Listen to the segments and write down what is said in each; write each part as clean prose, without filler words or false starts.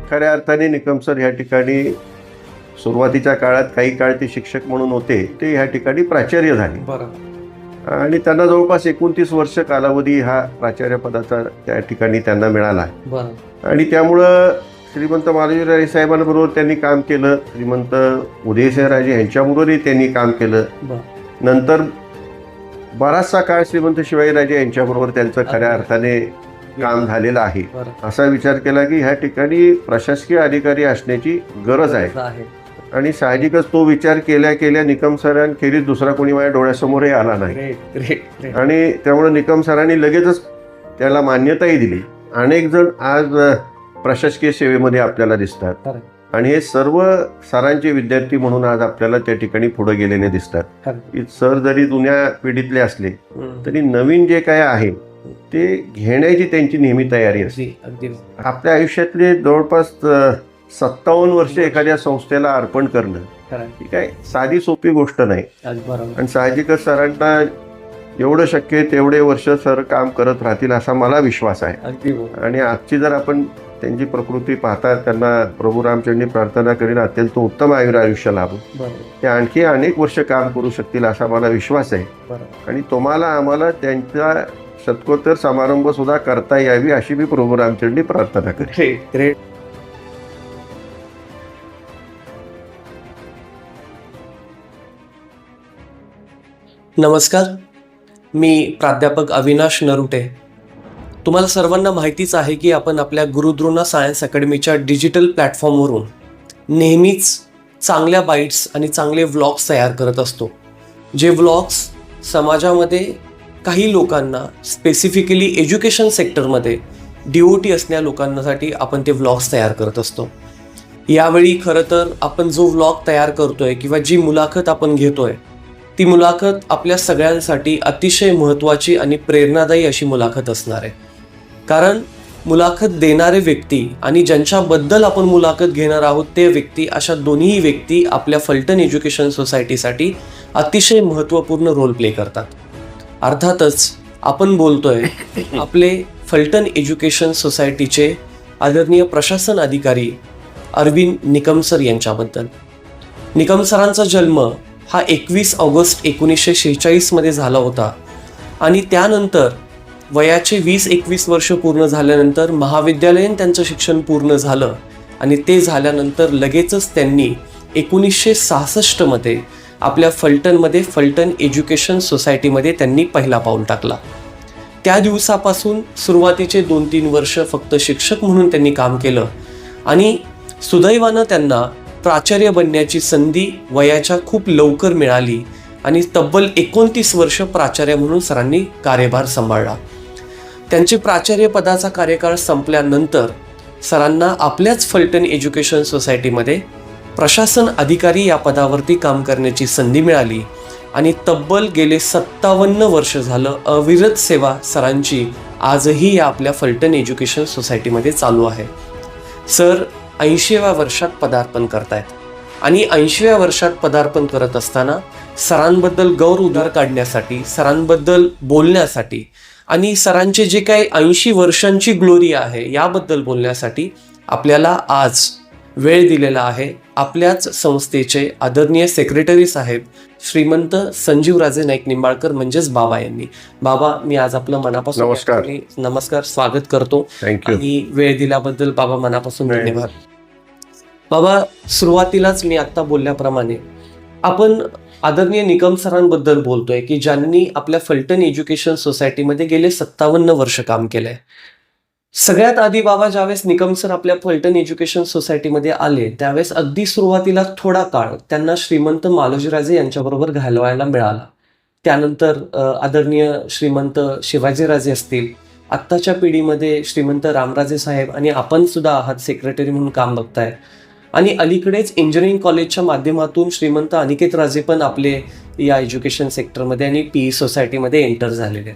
खऱ्या अर्थाने निकम सर ह्या ठिकाणी सुरुवातीच्या काळात काही काळ ते शिक्षक म्हणून होते, ते ह्या ठिकाणी प्राचार्य झाले. बरोबर. आणि त्यांना जवळपास 29 वर्ष कालावधी हा प्राचार्य पदाचा त्या ठिकाणी त्यांना मिळाला. बरोबर. आणि त्यामुळं श्रीमंत मालोजीराजे साहेबांबरोबर त्यांनी काम केलं, श्रीमंत उदयसिंहराजे यांच्याबरोबरही त्यांनी काम केलं. नंतर बराचसा काळ श्रीमंत शिवाजीराजे यांच्याबरोबर त्यांचं खऱ्या अर्थाने काम झालेलं आहे. असा विचार केला की ह्या ठिकाणी प्रशासकीय अधिकारी असण्याची गरज आहे. आणि साहजिकच तो विचार केल्या केल्या निकम सरांखेरीज दुसरा कोणी माझ्या डोळ्यासमोरही आला नाही. आणि त्यामुळे निकम सरांनी लगेचच त्याला मान्यताही दिली. अनेक जण आज प्रशासकीय सेवेमध्ये आपल्याला दिसतात आणि हे सर्व सरांचे विद्यार्थी म्हणून आज आपल्याला त्या ठिकाणी पुढे गेलेले दिसतात. सर जरी जुन्या पिढीतले असले तरी नवीन जे काय आहे ते घेण्याची त्यांची नेहमी तयारी असते. आपल्या आयुष्यातले जवळपास 57 वर्ष एखाद्या संस्थेला अर्पण करणं ही काय साधी सोपी गोष्ट नाही. आणि साहजिकच सरांना एवढं शक्य आहे तेवढे वर्ष सर काम करत राहतील असा मला विश्वास आहे. आणि आजची जर आपण त्यांची प्रकृती पाहता त्यांना प्रभू रामचंद्रांनी प्रार्थना करीन अत्यंत उत्तम आयुष्य लाभो, ते आणखी अनेक वर्ष काम करू शकतील असा मला विश्वास आहे. आणि तुम्हाला आम्हाला त्यांचा शतकोत्तर समारंभ सुद्धा करता यावी अशी मी प्रभू रामचंद्रांनी प्रार्थना करेन. नमस्कार, मी प्राध्यापक अविनाश नरुटे. तुम्हाला सर्वांना माहितीच आहे की आपण आपल्या गुरुद्रोणा सायन्स अकॅडमीच्या डिजिटल प्लॅटफॉर्मवरून नेहमीच चांगल्या बाईट्स आणि चांगले व्लॉग्स तयार करत असतो. जे व्लॉग्स समाजामध्ये काही लोकांना स्पेसिफिकली एज्युकेशन सेक्टरमध्ये DOT असणाऱ्या लोकांसाठी आपण ते व्लॉग्स तयार करत असतो. यावेळी खरं तर आपण जो व्लॉग तयार करतोय किंवा जी मुलाखत आपण घेतोय ती मुलाखत आपल्या सगळ्यांसाठी अतिशय महत्त्वाची आणि प्रेरणादायी अशी मुलाखत असणार आहे. कारण मुलाखत देणारे व्यक्ती आणि ज्यांच्याबद्दल आपण मुलाखत घेणार आहोत ते व्यक्ती, अशा दोन्ही व्यक्ती आपल्या फलटण एज्युकेशन सोसायटीसाठी अतिशय महत्त्वपूर्ण रोल प्ले करतात. अर्थातच आपण बोलतोय आपले फलटण एज्युकेशन सोसायटीचे आदरणीय प्रशासन अधिकारी अरविंद निकम सर यांच्याबद्दल. निकम सरांचा जन्म हा 21 ऑगस्ट 1946 मध्ये झाला होता. आणि त्यानंतर वयाचे 20-21 वर्ष पूर्ण झाल्यानंतर महाविद्यालयीन त्यांचं शिक्षण पूर्ण झालं. आणि ते झाल्यानंतर लगेचच त्यांनी 1966 मध्ये आपल्या फलटणमध्ये फलटण एज्युकेशन सोसायटीमध्ये त्यांनी पहिला पाऊल टाकला. त्या दिवसापासून सुरुवातीचे 2-3 वर्ष फक्त शिक्षक म्हणून त्यांनी काम केलं. आणि सुदैवानं त्यांना प्राचार्य बनण्याची संधी वयाच्या खूप लवकर मिळाली आणि तब्बल 29 वर्ष प्राचार्य म्हणून सरांनी कार्यभार सांभाळला. त्यांचे प्राचार्य पदाचा कार्यकाळ संपल्यानंतर सरांना आपल्याच फलटण एज्युकेशन सोसायटीमध्ये प्रशासन अधिकारी या पदावरती काम करण्याची संधी मिळाली. आणि तब्बल गेले 57 वर्ष झालं अविरत सेवा सरांची आजही या आपल्या फलटण एज्युकेशन सोसायटीमध्ये चालू आहे. सर 80व्या वर्षात पदार्पण करतायत. आणि 80व्या वर्षात पदार्पण करत असताना सरांबद्दल गौर उद्गार काढण्यासाठी, सरांबद्दल बोलण्यासाठी आणि सरांचे जे काही 80 वर्षांची ग्लोरी आहे याबद्दल बोलण्यासाठी आपल्याला आज वेळ दिलेला आहे आपल्याच संस्थेचे आदरणीय सेक्रेटरी साहेब श्रीमंत संजीवराजे नाईक निंबाळकर म्हणजेच बाबा यांनी. बाबा, मी आज आपलं मनापासून नमस्कार स्वागत करतो. आणि वेळ दिल्याबद्दल बाबा मनापासून धन्यवाद. बाबा, सुरुवातीलाच मी आत्ता बोलल्याप्रमाणे आपण आदरणीय निकम सरांबद्दल बोलतोय की ज्यांनी आपल्या फलटण एज्युकेशन सोसायटीमध्ये गेले 57 वर्ष काम केलंय. सगळ्यात आधी बाबा ज्यावेळेस निकम सर आपल्या फलटण एज्युकेशन सोसायटीमध्ये आले त्यावेळेस अगदी सुरुवातीला थोडा काळ त्यांना श्रीमंत मालोजीराजे यांच्याबरोबर घालवायला मिळाला. त्यानंतर आदरणीय श्रीमंत शिवाजीराजे असतील, आत्ताच्या पिढीमध्ये श्रीमंत रामराजे साहेब आणि आपण सुद्धा आहात सेक्रेटरी म्हणून काम बघताय. आणि अलीकडेच इंजिनिअरिंग कॉलेजच्या माध्यमातून श्रीमंत अनिकेत राजे पण आपले या एज्युकेशन सेक्टरमध्ये आणि PE सोसायटीमध्ये एंटर झालेले आहेत.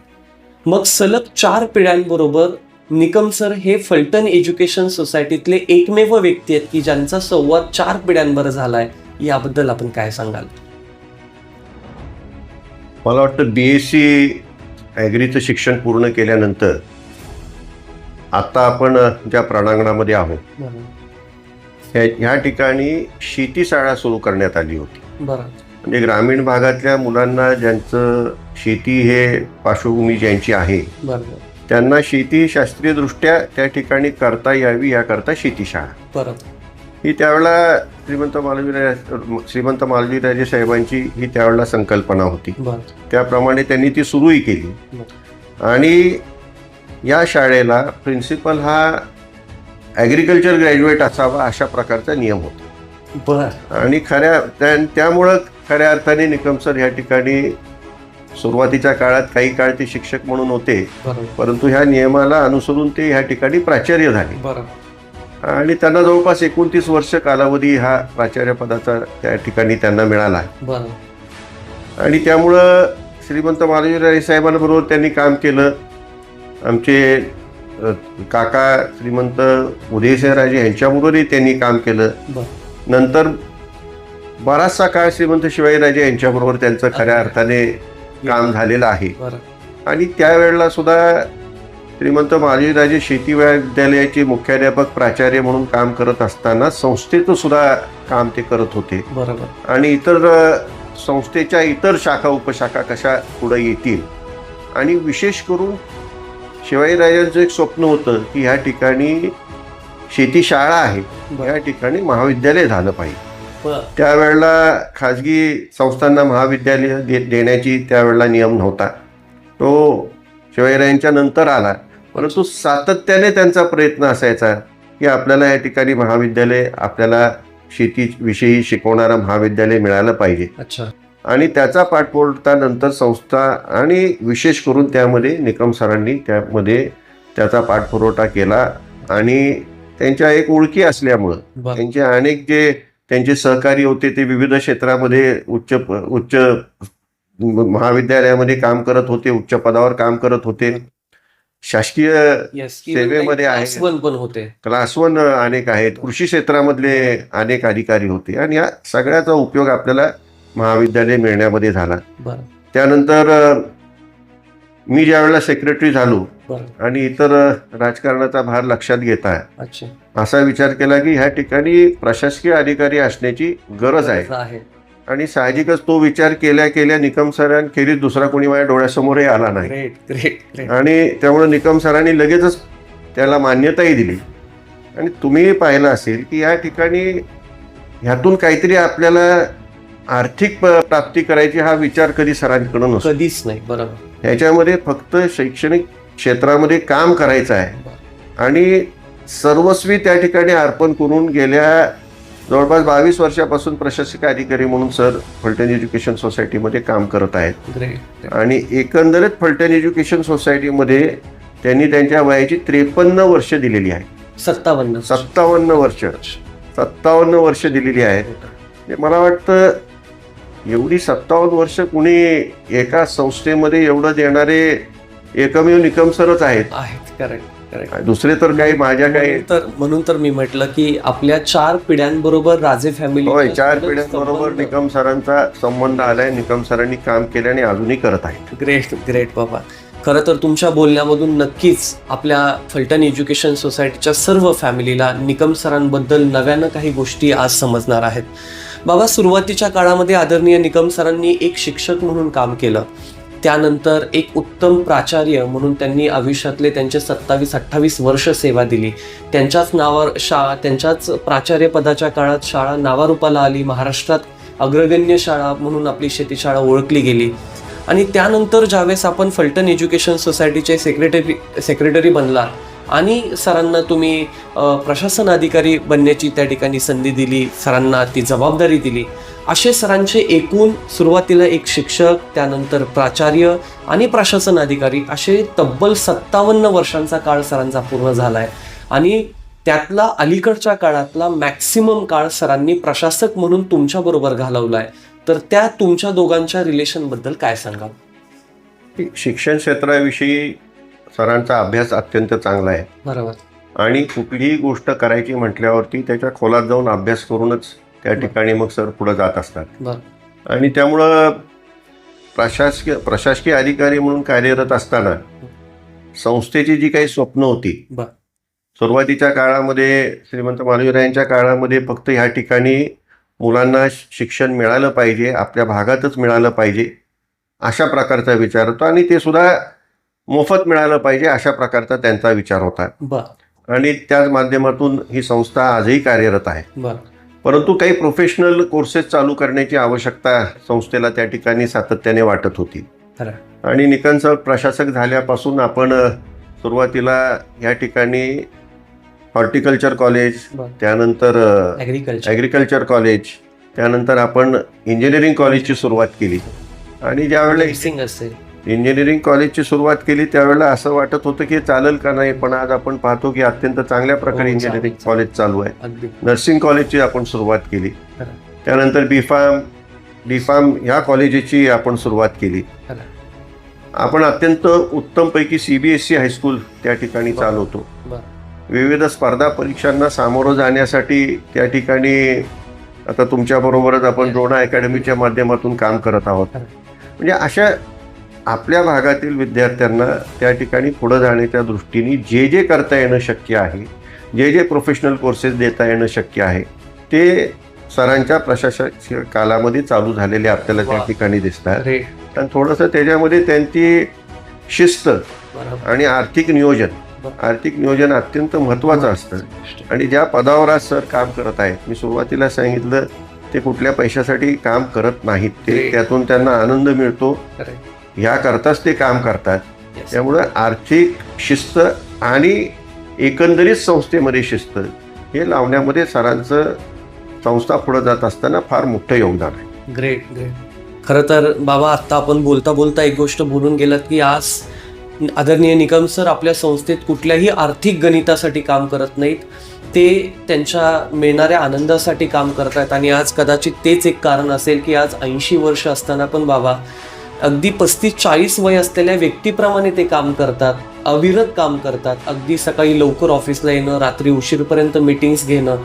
मग सलग 4 पिढ्यांबरोबर निकम सर हे फलटण एज्युकेशन सोसायटीतले एकमेव व्यक्ती आहेत की ज्यांचा संवाद 4 पिढ्यांवर झालाय. याबद्दल आपण काय सांगाल? मला वाटतं BSc ॲग्रीचं शिक्षण पूर्ण केल्यानंतर आता आपण ज्या प्रणांगणामध्ये आहोत ह्या ठिकाणी शेतीशाळा सुरू करण्यात आली होती. बरं. म्हणजे ग्रामीण भागातल्या मुलांना ज्यांचं शेती हे पार्श्वभूमी ज्यांची आहे बरं. त्यांना शेती शास्त्रीयदृष्ट्या त्या ठिकाणी करता यावी याकरता शेतीशाळा बरं. ही त्यावेळेला श्रीमंत मालवीराजे साहेबांची ही त्यावेळेला संकल्पना होती. बरं. त्याप्रमाणे त्यांनी ती सुरूही केली. आणि या शाळेला प्रिन्सिपल हा ॲग्रिकल्चर ग्रॅज्युएट असावा अशा प्रकारचा नियम होता. बरं. आणि त्यामुळं खऱ्या अर्थाने निकम सर ह्या ठिकाणी सुरुवातीच्या काळात काही काळ ते शिक्षक म्हणून होते, परंतु ह्या नियमाला अनुसरून ते ह्या ठिकाणी प्राचार्य झाले. बरं. आणि त्यांना जवळपास 29 वर्ष कालावधी हा प्राचार्य पदाचा त्या ठिकाणी त्यांना मिळाला. बरं. आणि त्यामुळं श्रीमंत मालवीराजे साहेबांबरोबर त्यांनी काम केलं. आमचे काका श्रीमंत उदयसिंहराजे यांच्याबरोबरही त्यांनी काम केलं. नंतर बराचसा काळ श्रीमंत शिवाजीराजे यांच्याबरोबर त्यांचं खऱ्या अर्थाने काम झालेलं आहे. आणि त्यावेळेला सुद्धा श्रीमंत मालवीराजे शेती विद्यालयाचे मुख्याध्यापक प्राचार्य म्हणून काम करत असताना संस्थेचं सुद्धा काम ते करत होते. बरोबर. आणि इतर संस्थेच्या इतर शाखा उपशाखा कशा पुढे येतील. आणि विशेष करून शिवाजीराजांचं एक स्वप्न होतं की ह्या ठिकाणी शेती शाळा आहे, या ठिकाणी महाविद्यालय झालं पाहिजे. त्यावेळेला खाजगी संस्थांना महाविद्यालय देण्याची त्यावेळेला नियम नव्हता, तो शिवाजीराजांच्या नंतर आला. परंतु सातत्याने त्यांचा प्रयत्न असायचा की आपल्याला या ठिकाणी महाविद्यालय, आपल्याला शेतीविषयी शिकवणारं महाविद्यालय मिळालं पाहिजे. अच्छा. आणि त्याचा पाठपुरावा नंतर संस्था आणि विशेष करून त्यामध्ये निकम सरांनी त्यामध्ये त्याचा पाठपुरवठा केला. आणि त्यांच्या एक ओळखी असल्यामुळं त्यांचे अनेक जे त्यांचे सहकारी होते ते विविध क्षेत्रामध्ये उच्च महाविद्यालयामध्ये काम करत होते, उच्च पदावर काम करत होते, शासकीय सेवेमध्ये आहे, क्लास 1 अनेक आहेत, कृषी क्षेत्रामधले अनेक अधिकारी होते. आणि या सगळ्याचा उपयोग आपल्याला महाविद्यालय मिळण्यामध्ये झाला. त्यानंतर मी ज्यावेळेला सेक्रेटरी झालो आणि इतर राजकारणाचा भार लक्षात घेता असा विचार केला की ह्या ठिकाणी प्रशासकीय अधिकारी असण्याची गरज आहे. आणि साहजिकच तो विचार केल्या निकम सरांखेरीज दुसरा कोणी माझ्या डोळ्यासमोरही आला नाही. आणि त्यामुळे निकम सरांनी लगेचच त्याला मान्यताही दिली. आणि तुम्ही पाहिलं असेल की या ठिकाणी ह्यातून काहीतरी आपल्याला आर्थिक प्राप्ती करायची हा विचार कधी सरांकडून नसतो, कधीच नाही. बरोबर. ह्याच्यामध्ये फक्त शैक्षणिक क्षेत्रामध्ये काम करायचं आहे. आणि सर्वस्वी त्या ठिकाणी अर्पण करून गेल्या जवळपास 22 वर्षापासून प्रशासकीय अधिकारी म्हणून सर फलटण एज्युकेशन सोसायटीमध्ये काम करत आहेत. आणि एकंदरीत फलटण एज्युकेशन सोसायटीमध्ये त्यांनी त्यांच्या वयाची 53 वर्ष दिलेली आहे. 57 वर्ष दिलेली आहेत. मला वाटतं एवढी 57 वर्ष कुणी एका संस्थेमध्ये एवढं देणारे एकमेव निकम सरच आहेत. दुसरे तर काही माझ्या काही म्हणून तर मी म्हटलं की आपल्या 4 पिढ्यांबरोबर राजे फॅमिली, 4 पिढ्यांबरोबर निकम सरांचा संबंध आलाय. निकम सरांनी काम केल्याने अजूनही करत आहेत. ग्रेट बाबा. खरं तर तुमच्या बोलण्यामधून नक्कीच आपल्या फलटण एज्युकेशन सोसायटीच्या सर्व फॅमिलीला निकम सरांबद्दल नव्यानं काही गोष्टी आज समजणार आहेत. बाबा, सुरुवातीच्या काळामध्ये आदरणीय निकम सरांनी एक शिक्षक म्हणून काम केलं. त्यानंतर एक उत्तम प्राचार्य म्हणून त्यांनी आयुष्यातले त्यांचे 27-28 वर्ष सेवा दिली. त्यांच्याच त्यांच्याच प्राचार्य पदाच्या काळात शाळा नावारूपाला आली. महाराष्ट्रात अग्रगण्य शाळा म्हणून आपली शेतीशाळा ओळखली गेली. आणि त्यानंतर ज्यावेळेस आपण फलटण एज्युकेशन सोसायटीचे सेक्रेटरी बनला आणि सरांना तुम्ही प्रशासन अधिकारी बनण्याची त्या ठिकाणी संधी दिली, सरांना ती जबाबदारी दिली. असे सरांचे एकूण सुरुवातीला एक शिक्षक, त्यानंतर प्राचार्य आणि प्रशासन अधिकारी असे तब्बल 57 वर्षांचा काळ सरांचा पूर्ण झाला आहे. आणि त्यातला अलीकडच्या काळातला मॅक्सिमम काळ सरांनी प्रशासक म्हणून तुमच्याबरोबर घालवला आहे. तर त्या तुमच्या दोघांच्या रिलेशनबद्दल काय सांगाल? शिक्षण क्षेत्राविषयी सरांचा अभ्यास अत्यंत चांगला आहे. बरोबर. आणि कुठलीही गोष्ट करायची म्हटल्यावरती त्याच्या खोलात जाऊन अभ्यास करूनच त्या ठिकाणी मग सर पुढे जात असतात. आणि त्यामुळं प्रशासकीय अधिकारी म्हणून कार्यरत असताना संस्थेची जी काही स्वप्न होती, सुरुवातीच्या काळामध्ये श्रीमंत मालवीरायांच्या काळामध्ये फक्त ह्या ठिकाणी मुलांना शिक्षण मिळालं पाहिजे, आपल्या भागातच मिळालं पाहिजे अशा प्रकारचा विचार होता आणि ते सुद्धा मोफत मिळालं पाहिजे अशा प्रकारचा त्यांचा विचार होता. आणि त्याच माध्यमातून ही संस्था आजही कार्यरत आहे. परंतु काही प्रोफेशनल कोर्सेस चालू करण्याची आवश्यकता संस्थेला त्या ठिकाणी सातत्याने वाटत होती. आणि निकम सर प्रशासक झाल्यापासून आपण सुरुवातीला या ठिकाणी हॉर्टिकल्चर कॉलेज, त्यानंतर ॲग्रिकल्चर कॉलेज, त्यानंतर आपण इंजिनिअरिंग कॉलेजची सुरुवात केली. आणि ज्यावेळेला इंजिनिअरिंग कॉलेजची सुरुवात केली त्यावेळेला असं वाटत होतं की चालेल का नाही, पण आज आपण पाहतो की अत्यंत चांगल्या प्रकारे इंजिनिअरिंग कॉलेज चालू आहे. नर्सिंग कॉलेजची आपण सुरुवात केली, त्यानंतर डी.फार्म ह्या कॉलेजची आपण सुरुवात केली. आपण अत्यंत उत्तमपैकी CBSE हायस्कूल त्या ठिकाणी चालवतो. विविध स्पर्धा परीक्षांना सामोरं जाण्यासाठी त्या ठिकाणी आता तुमच्याबरोबरच आपण द्रोणा अकॅडमीच्या माध्यमातून काम करत आहोत. म्हणजे अशा आपल्या भागातील विद्यार्थ्यांना त्या ठिकाणी पुढं जाण्याच्या दृष्टीने जे जे करता येणं शक्य आहे, जे जे प्रोफेशनल कोर्सेस देता येणं शक्य आहे ते सरांच्या प्रशासक कालामध्ये चालू झालेले आपल्याला त्या ठिकाणी दिसतात. आणि थोडंसं त्याच्यामध्ये त्यांची शिस्त आणि आर्थिक नियोजन अत्यंत महत्त्वाचं असतं. आणि ज्या पदावर आज सर काम करत आहेत, मी सुरुवातीला सांगितलं ते कुठल्या पैशासाठी काम करत नाहीत, ते त्यातून त्यांना आनंद मिळतो, याकरताच ते काम करतात. त्यामुळं आर्थिक शिस्त आणि एकंदरीत संस्थेमध्ये शिस्त हे लावण्यामध्ये सरांचं संस्था पुढे जात असताना फार मोठं योगदान आहे. ग्रेट. खरं तर बाबा आत्ता आपण बोलता बोलता एक गोष्ट बोलून गेलात की आज आदरणीय निकम सर आपल्या संस्थेत कुठल्याही आर्थिक गणितासाठी काम करत नाहीत, ते त्यांच्या मिळणाऱ्या आनंदासाठी काम करतात. आणि आज कदाचित तेच एक कारण असेल की आज 80 वर्ष असताना पण बाबा अगदी 35-40 वय असलेल्या व्यक्तीप्रमाणे ते काम करतात, अविरत काम करतात. अगदी सकाळी लवकर ऑफिसला येणं, रात्री उशीरपर्यंत मीटिंग्स घेणं,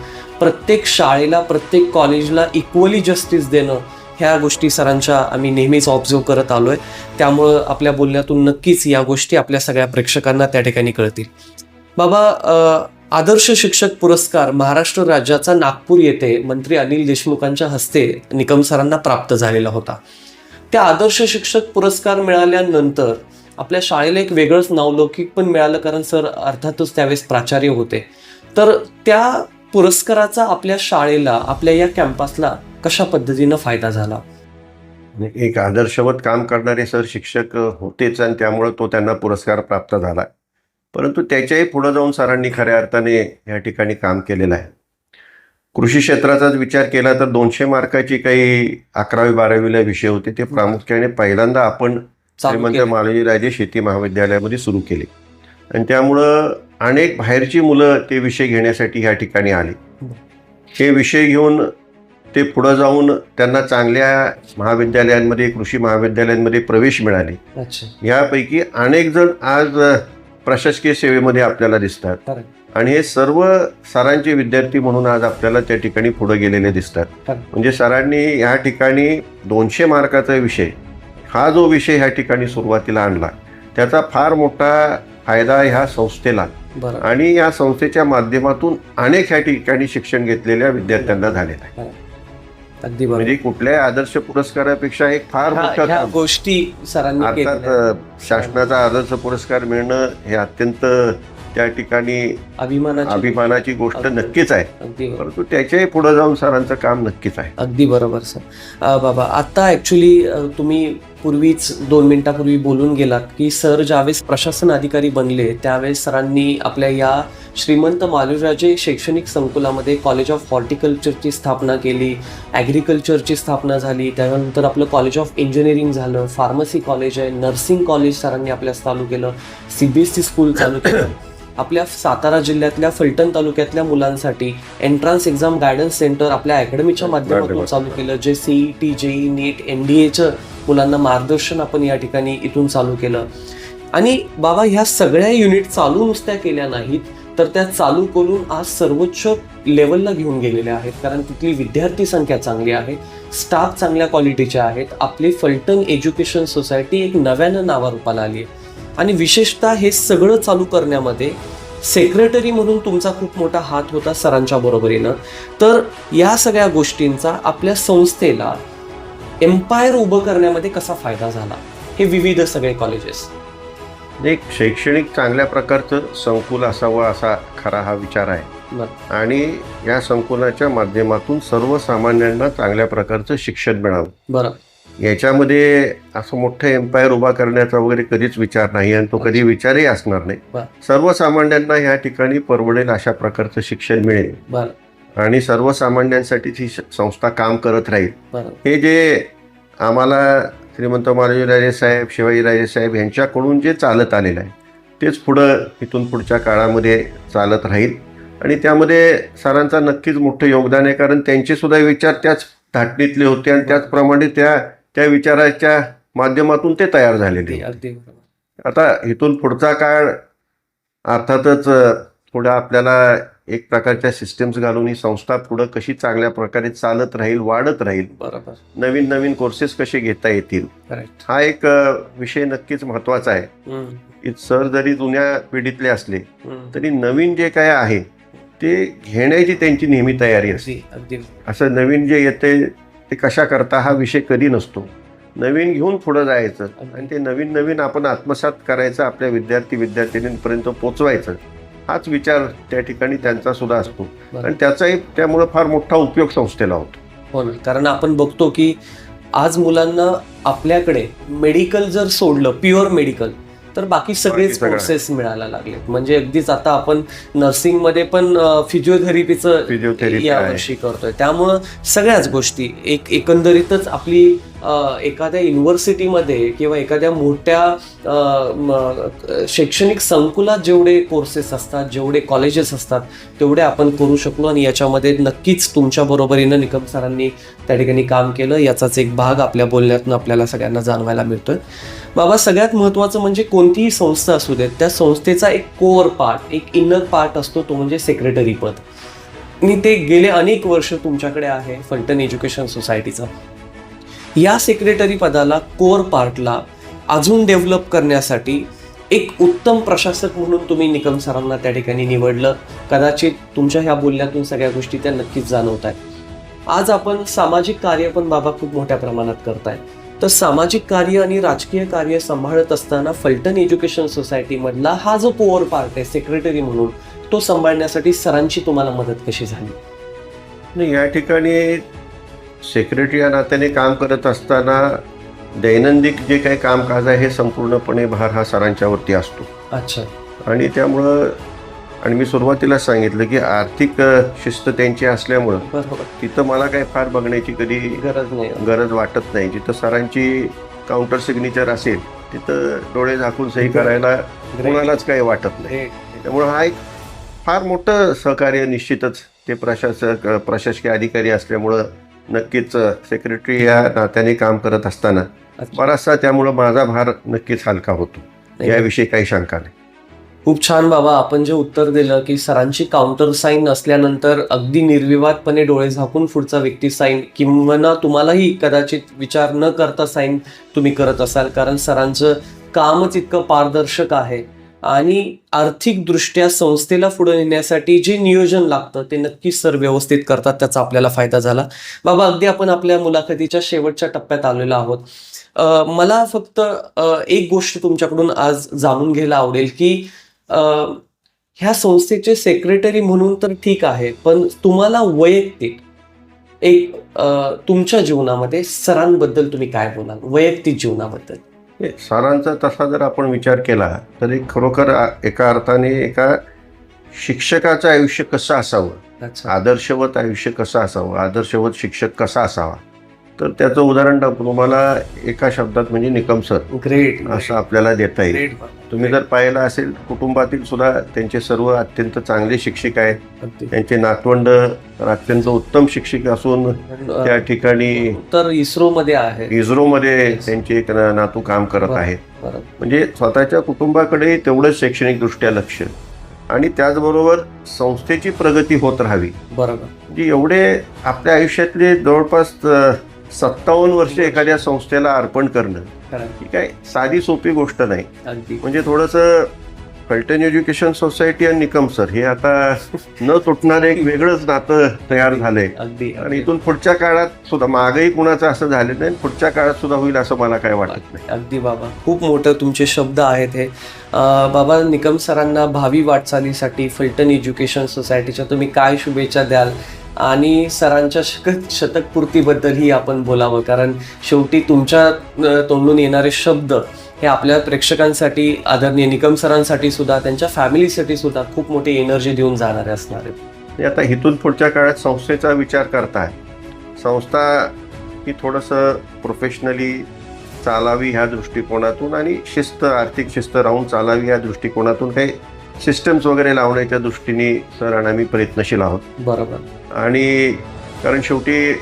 प्रत्येक शाळेला प्रत्येक कॉलेजला इक्वली जस्टिस देणं, ह्या गोष्टी सरांच्या आम्ही नेहमीच ऑब्झर्व करत आलो आहे. त्यामुळं आपल्या बोलण्यातून नक्कीच या गोष्टी आपल्या सगळ्या प्रेक्षकांना त्या ठिकाणी कळतील. बाबा आदर्श शिक्षक पुरस्कार महाराष्ट्र राज्याचा नागपूर येथे मंत्री अनिल देशमुखांच्या हस्ते निकम सरांना प्राप्त झालेला होता. त्या आदर्श शिक्षक पुरस्कार मिळाल्यानंतर आपल्या शाळेला एक वेगळंच नावलौकिक पण मिळालं, कारण सर अर्थातच त्यावेळेस प्राचार्य होते. तर त्या पुरस्काराचा आपल्या शाळेला, आपल्या या कॅम्पसला कशा पद्धतीनं फायदा झाला? एक आदर्शवत काम करणारे सर शिक्षक होतेच आणि त्यामुळे तो त्यांना पुरस्कार प्राप्त झाला. परंतु त्याच्याही पुढे जाऊन सरांनी खऱ्या अर्थाने या ठिकाणी काम केलेलं आहे. कृषी क्षेत्राचाच विचार केला तर 200 मार्काची काही 11वी-12वीला विषय होते, ते प्रामुख्याने पहिल्यांदा आपण श्रीमंत मालवीराजे शेती महाविद्यालयामध्ये सुरू केले. आणि त्यामुळं अनेक बाहेरची मुलं ते विषय घेण्यासाठी ह्या ठिकाणी आले. हे विषय घेऊन ते पुढं जाऊन त्यांना चांगल्या महाविद्यालयांमध्ये, कृषी महाविद्यालयांमध्ये प्रवेश मिळाले. यापैकी अनेक जण आज प्रशासकीय सेवेमध्ये आपल्याला दिसतात. आणि हे सर्व सरांचे विद्यार्थी म्हणून आज आपल्याला त्या ठिकाणी पुढे गेलेले दिसतात. म्हणजे सरांनी या ठिकाणी 200 मार्काचा विषय, हा जो विषय ह्या ठिकाणी सुरुवातीला आणला, त्याचा फार मोठा फायदा ह्या संस्थेला आणि या संस्थेच्या माध्यमातून अनेक ह्या ठिकाणी शिक्षण घेतलेल्या विद्यार्थ्यांना झालेला आहे. अगदी म्हणजे कुठल्याही आदर्श पुरस्कारापेक्षा एक फार मोठा गोष्टी सरांनी अर्थात शासनाचा आदर्श पुरस्कार मिळणं हे अत्यंत त्या ठिकाणी अभिमानाची गोष्ट नक्कीच आहे. परंतु त्याच्याही पुढे जाऊन सरांचं काम नक्कीच आहे. अगदी बरोबर सर. बाबा आता ऍक्च्युली तुम्ही पूर्वीच 2 मिनिटापूर्वी बोलून गेलात की सर ज्यावेळेस प्रशासन अधिकारी बनले त्यावेळेस सरांनी आपल्या या श्रीमंत मालवीराजे शैक्षणिक संकुलामध्ये कॉलेज ऑफ हॉर्टिकल्चरची स्थापना केली, ॲग्रिकल्चरची स्थापना झाली, त्यानंतर आपलं कॉलेज ऑफ इंजिनिअरिंग झालं, फार्मसी कॉलेज आहे, नर्सिंग कॉलेज सरांनी आपल्यास चालू केलं, CBSE स्कूल चालू केलं. आपल्या सातारा जिल्ह्यातल्या फलटण तालुक्यातल्या मुलांसाठी एंट्रन्स एक्झाम गायडन्स सेंटर आपल्या अकॅडमीच्या माध्यमातून चालू केलं, जे CET, JEE, NEET, NDAचं मुलांना मार्गदर्शन आपण या ठिकाणी इथून चालू केलं. आणि बाबा ह्या सगळ्या युनिट चालू नुसत्या केल्या नाहीत, तर त्या चालू करून आज सर्वोच्च लेवलला घेऊन गेलेल्या आहेत, कारण तिथली विद्यार्थी संख्या चांगली आहे, स्टाफ चांगल्या क्वालिटीचे आहेत. आपली फलटण एज्युकेशन सोसायटी एक नव्यानं नावारूपाला आली आहे. आणि विशेषतः हे सगळं चालू करण्यामध्ये सेक्रेटरी म्हणून तुमचा खूप मोठा हात होता सरांच्या बरोबरीनं. तर या सगळ्या गोष्टींचा आपल्या संस्थेला एम्पायर उभं करण्यामध्ये कसा फायदा झाला, हे विविध सगळे कॉलेजेस? एक शैक्षणिक चांगल्या प्रकारचं संकुल असावं असा खरा हा विचार आहे. आणि या संकुलाच्या माध्यमातून सर्वसामान्यांना चांगल्या प्रकारचं शिक्षण मिळावं. बरं. याच्यामध्ये असं मोठं एम्पायर उभा करण्याचा वगैरे कधीच विचार नाही आणि तो कधी विचारही असणार नाही. सर्वसामान्यांना या ठिकाणी परवडेल अशा प्रकारचं शिक्षण मिळेल आणि सर्वसामान्यांसाठी ही संस्था काम करत राहील. हे जे आम्हाला श्रीमंत मालवीराजे साहेब, शिवाजीराजे साहेब यांच्याकडून जे चालत आलेलं आहे तेच पुढं इथून पुढच्या काळामध्ये चालत राहील. आणि त्यामध्ये सरांचा नक्कीच मोठं योगदान आहे, कारण त्यांचे सुद्धा विचार त्याच धाटणीतले होते आणि त्याचप्रमाणे त्या विचाराच्या माध्यमातून ते तयार झालेले. आता इथून पुढचा काळ अर्थातच पुढे आपल्याला एक प्रकारच्या सिस्टम्स घालून ही संस्था पुढं कशी चांगल्या प्रकारे चालत राहील, वाढत राहील, नवीन नवीन कोर्सेस कसे घेता येतील, हा एक विषय नक्कीच महत्वाचा आहे. सर जरी जुन्या पिढीतले असले तरी नवीन जे काय आहे ते घेण्याची त्यांची नेहमी तयारी असते. असं नवीन जे येते ते कशा करता हा विषय कधी नसतो. नवीन घेऊन पुढं जायचं आणि ते नवीन नवीन आपण आत्मसात करायचं, आपल्या विद्यार्थ्यांपर्यंत पोचवायचं, हाच विचार त्या ठिकाणी त्यांचा सुद्धा असतो आणि त्याचाही त्यामुळे फार मोठा उपयोग संस्थेला होतो. हो ना, कारण आपण बघतो की आज मुलांना आपल्याकडे मेडिकल जर सोडलं, प्युअर मेडिकल, तर बाकी सगळेच कोर्सेस मिळायला लागले. म्हणजे अगदीच आता आपण नर्सिंगमध्ये पण फिजिओथेरपीचं यावर्षी करतोय. त्यामुळं सगळ्याच गोष्टी एकंदरीतच आपली एखाद्या युनिव्हर्सिटीमध्ये किंवा एखाद्या मोठ्या शैक्षणिक संकुलात जेवढे कोर्सेस असतात, जेवढे कॉलेजेस असतात, तेवढे आपण करू शकलो. आणि याच्यामध्ये नक्कीच तुमच्या बरोबरीनं निकम सरांनी त्या ठिकाणी काम केलं, याचाच एक भाग आपल्या बोलण्यातून आपल्याला सगळ्यांना जाणवायला मिळतोय. बाबा, सगळ्यात महत्त्वाचं म्हणजे कोणतीही संस्था असू देत, त्या संस्थेचा एक कोअर पार्ट, एक इनर पार्ट असतो, तो म्हणजे सेक्रेटरी पद. आणि ते गेले अनेक वर्ष तुमच्याकडे आहे फलटण एज्युकेशन सोसायटीचं. या सेक्रेटरी पदाला, कोअर पार्टला अजून डेव्हलप करण्यासाठी एक उत्तम प्रशासक म्हणून तुम्ही निकम सरांना त्या ठिकाणी निवडलं. कदाचित तुमच्या ह्या बोलण्यातून सगळ्या गोष्टी त्या नक्कीच जाणवत आहेत. आज आपण सामाजिक कार्य पण बाबा खूप मोठ्या प्रमाणात करताय. तर सामाजिक कार्य आणि राजकीय कार्य सांभाळत असताना फलटण एज्युकेशन सोसायटीमधला हा जो कोअर पार्ट आहे सेक्रेटरी म्हणून, तो सांभाळण्यासाठी सरांची तुम्हाला मदत कशी झाली? नाही, या ठिकाणी सेक्रेटरी या नात्याने काम करत असताना दैनंदिन जे काही कामकाज आहे हे संपूर्णपणे भार हा सरांच्यावरती असतो. अच्छा. आणि त्यामुळं, आणि मी सुरुवातीला सांगितलं की आर्थिक शिस्त त्यांची असल्यामुळं तिथं मला काही फार बघण्याची कधी गरज वाटत नाही. जिथं सरांची काउंटर सिग्नेचर असेल तिथं डोळे झाकून सही करायला कोणालाच काही वाटत नाही. त्यामुळं हा एक फार मोठं सहकार्य निश्चितच ते प्रशासकीय अधिकारी असल्यामुळं नक्कीच सेक्रेटरी या नात्याने काम करत असताना बराचसा त्यामुळं माझा भार नक्कीच हलका होतो, याविषयी काही शंका नाही. खूप छान बाबा, आपण जे उत्तर दिलं की सरांची काउंटर साईन असल्यानंतर अगदी निर्विवादपणे डोळे झाकून पुढचा व्यक्ती साईन, किंवा तुम्हालाही कदाचित विचार न करता साईन तुम्ही करत असाल, कारण सरांचं कामच इतकं पारदर्शक आहे. आणि आर्थिकदृष्ट्या संस्थेला पुढे नेण्यासाठी जे नियोजन लागतं ते नक्कीच सर व्यवस्थित करतात, त्याचा आपल्याला फायदा झाला. बाबा, अगदी आपण आपल्या मुलाखतीच्या शेवटच्या टप्प्यात आलेलो आहोत. मला फक्त एक गोष्ट तुमच्याकडून आज जाणून घ्यायला आवडेल की ह्या संस्थेचे सेक्रेटरी म्हणून तर ठीक आहे, पण तुम्हाला वैयक्तिक एक तुमच्या जीवनामध्ये सरांबद्दल तुम्ही काय बोलाल, वैयक्तिक जीवनाबद्दल? सरांचा तसा जर आपण विचार केला तर एक खरोखर एका अर्थाने एका शिक्षकाचं आयुष्य कसं असावं, आदर्शवत आयुष्य कसं असावं, आदर्शवत शिक्षक कसा असावा, तर त्याचं उदाहरण तुम्हाला एका शब्दात म्हणजे निकम सर ग्रेट असं आपल्याला देता येईल. तुम्ही जर पाहिलं असेल, कुटुंबातील सुद्धा त्यांचे सर्व अत्यंत चांगले शिक्षक आहेत. त्यांचे नातवंड अत्यंत उत्तम शिक्षक असून त्या ठिकाणी तर इस्रोमध्ये आहे, इस्रोमध्ये त्यांचे एक नातू काम करत आहेत. म्हणजे स्वतःच्या कुटुंबाकडे तेवढंच शैक्षणिक दृष्ट्या लक्ष आणि त्याचबरोबर संस्थेची प्रगती होत राहावी. बरोबर. म्हणजे एवढे आपल्या आयुष्यातले जवळपास 57 वर्ष एखाद्या संस्थेला अर्पण करणं ही काय साधी सोपी गोष्ट नाही. म्हणजे थोडंसं फलटण एज्युकेशन सोसायटी आणि निकम सर हे आता न तुटणारे एक वेगळंच नातं तयार झालंय. अगदी आणि इथून पुढच्या काळात सुद्धा मागही कुणाचं असं झालं नाही, पुढच्या काळात सुद्धा होईल असं मला काय वाटत नाही. अगदी बाबा, खूप मोठं तुमचे शब्द आहेत हे. बाबा, निकम सरांना भावी वाटचालीसाठी फलटण एज्युकेशन सोसायटीच्या तुम्ही काय शुभेच्छा द्याल? आणि सरांच्या शतकपूर्तीबद्दलही आपण बोलावं, कारण शेवटी तुमच्या तोंडून येणारे शब्द हे आपल्या प्रेक्षकांसाठी, आदरणीय निकम सरांसाठी सुद्धा, त्यांच्या फॅमिलीसाठी सुद्धा खूप मोठी एनर्जी देऊन जाणारे असणार आहेत. आता इथून पुढच्या काळात संस्थेचा विचार करताय. संस्था ही थोडंसं प्रोफेशनली चालावी ह्या दृष्टिकोनातून आणि आर्थिक शिस्त राहून चालावी या दृष्टिकोनातून काही सिस्टम्स वगैरे लावण्याच्या दृष्टीने सर आणि आम्ही प्रयत्नशील आहोत. बरोबर. आणि कारण शेवटी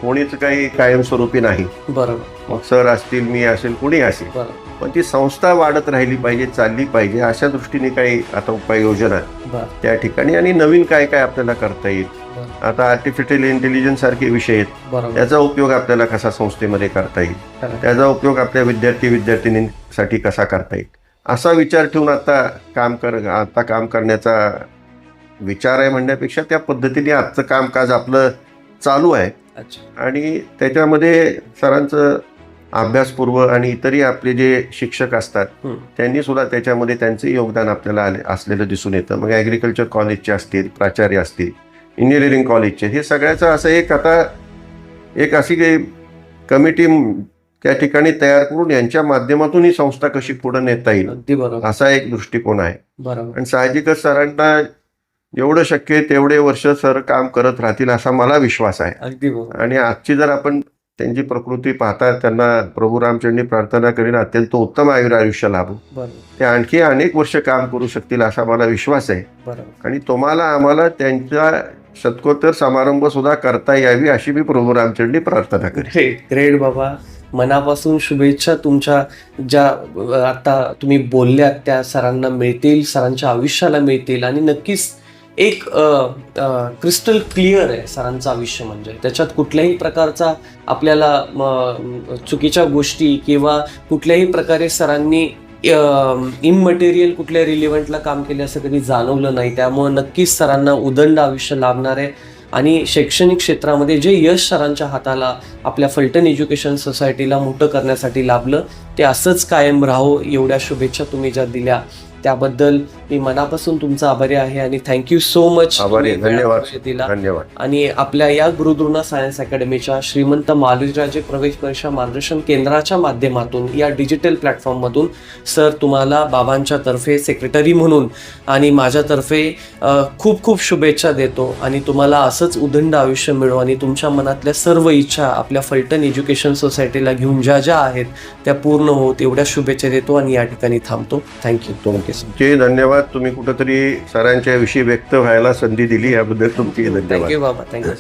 कोणीच काही कायमस्वरूपी नाही. बरोबर. मग सर असतील, मी असेल, कोणी असेल, बरोबर. पण ती संस्था वाढत राहिली पाहिजे, चालली पाहिजे, अशा दृष्टीने काही आता उपाययोजना त्या ठिकाणी. आणि नवीन काय काय आपल्याला करता येईल. आता आर्टिफिशियल इंटेलिजन्स सारखे विषय आहेत, त्याचा उपयोग आपल्याला कसा संस्थेमध्ये करता येईल, त्याचा उपयोग आपल्या विद्यार्थ्यांसाठी कसा करता येईल, असा विचार ठेवून आता काम करण्याचा विचार आहे. म्हणण्यापेक्षा त्या पद्धतीने आजचं कामकाज आपलं चालू आहे. आणि त्याच्यामध्ये सरांचं अभ्यासपूर्व आणि इतरही आपले जे शिक्षक असतात त्यांनी सुद्धा त्याच्यामध्ये त्यांचं योगदान आपल्याला असलेलं दिसून येतं. मग ॲग्रिकल्चर कॉलेजचे असतील, प्राचार्य असतील, इंजिनिअरिंग कॉलेजचे, हे सगळ्याचं असं एक अशी कमिटी त्या ठिकाणी तयार करून यांच्या माध्यमातून ही संस्था कशी पुढे नेता येईल असा एक दृष्टिकोन आहे. आणि साहजिकच सरांना जेवढं शक्य आहे तेवढे वर्ष सर काम करत राहतील असा मला विश्वास आहे. आणि आजची जर आपण त्यांची प्रकृती पाहता, त्यांना प्रभू रामचरणी प्रार्थना करीन अत्यंत उत्तम आयुष्य लाभो, ते आणखी अनेक वर्ष काम करू शकतील असा मला विश्वास आहे. आणि तुम्हाला आम्हाला त्यांच्या शतकोत्तर समारंभ सुद्धा करता यावी अशी मी प्रभू रामचरणी प्रार्थना करेन. ग्रेट बाबा, मनापासून शुभेच्छा. तुमच्या ज्या आता तुम्ही बोलल्यात त्या सरांना मिळतील, सरांच्या आयुष्याला मिळतील. आणि नक्कीच एक क्रिस्टल क्लिअर आहे सरांचं आयुष्य, म्हणजे त्याच्यात कुठल्याही प्रकारचा आपल्याला चुकीच्या गोष्टी किंवा कुठल्याही प्रकारे सरांनी इममटेरियल कुठल्या रिलेव्हंटला काम केले असं कधी जाणवलं नाही. त्यामुळे नक्कीच सरांना उदंड आयुष्य लाभणार आहे. आणि शैक्षणिक क्षेत्रामध्ये जे यश सरांच्या हाताला आपल्या फलटण एज्युकेशन सोसायटीला मोठं करण्यासाठी लाभलं ते असंच कायम राहो. एवढ्या शुभेच्छा तुम्ही ज्या दिल्या त्याबद्दल मी मनापासून तुमचा आभारी आहे. आणि थँक्यू सो मच. धन्यवाद. आणि आपल्या या गुरुद्रोणा सायन्स अकॅडमीच्या श्रीमंत मालोजीराजे प्रवेश परीक्षा मार्गदर्शन केंद्राच्या माध्यमातून या डिजिटल प्लॅटफॉर्ममधून सर तुम्हाला बाबांच्या तर्फे सेक्रेटरी म्हणून आणि माझ्यातर्फे खूप खूप शुभेच्छा देतो. आणि तुम्हाला असंच उदंड आयुष्य मिळो आणि तुमच्या मनातल्या सर्व इच्छा आपल्या फलटण एज्युकेशन सोसायटीला घेऊन ज्या आहेत त्या पूर्ण होत एवढ्या शुभेच्छा देतो. आणि या ठिकाणी थांबतो. थँक्यू. धन्यवाद. तुम्ही कुठेतरी सरांच्या विषयी व्यक्त व्हायला संधी दिली याबद्दल तुमची धन्यवाद. थँक्यू बाबा. थँक्यू.